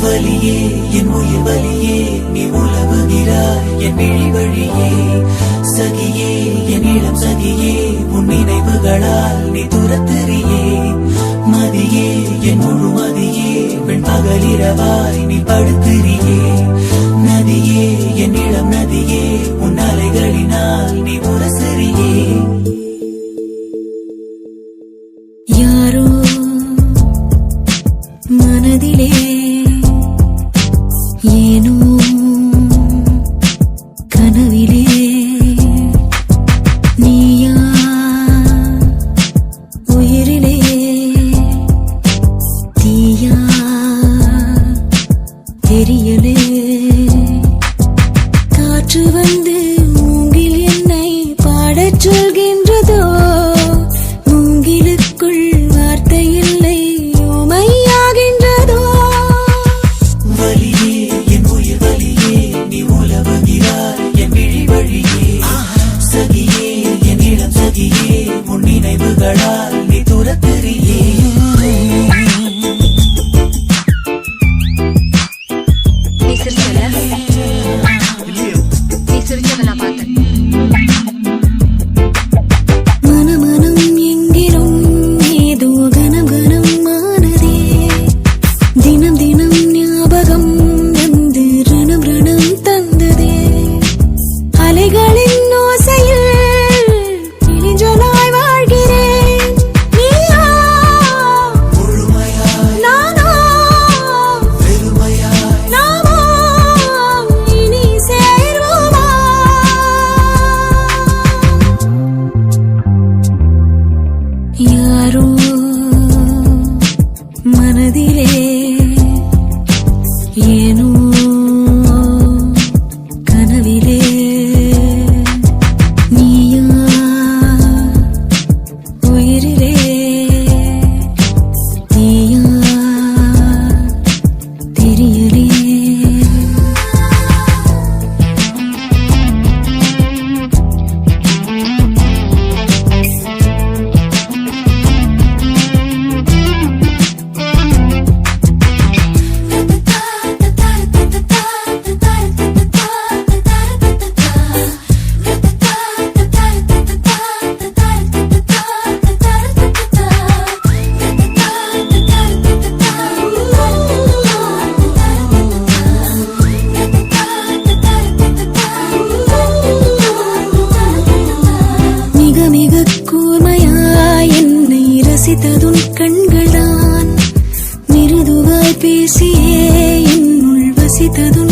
வலியே என் உயிர் வலியே நீ உலவுகிறாய் என் விழி வழியே சகியே என் இளம் சகியே உன் நினைவுகளால் நீ துரத்துறியே மதியே என் முழு மதியே பெண் பகலிரவாய் நீ படுத்துறியே நதியே என் இளம் நதியே உன் அலைகளினால் நீ உரசறியே யாரோ மனதிலே ஏனோ கனவிலே நீயா உயிரிலே தீயா தெரியலே காற்று வந்து மூங்கில் என்னை பாடச் சொல்கின்றதோ மூங்கிலுக்குள் வார்த்தை இல்லை ஓமையாகின்றதோ வலியே என் உயிர் வலியே நீ உலவுகிறாய் என் விழி வழியே சகியே என் இளம் சகியே உன் நினைவுகளால் நீ துரத்துறியே யாரோ மனதிலே ஏனோ கனவிலே நீயா உயிரிலே தீயா தெரியலே ரசித்ததுன் கண்கள்தான் மிருதுவாய் பேசியே என்னுள் வசித்ததுன்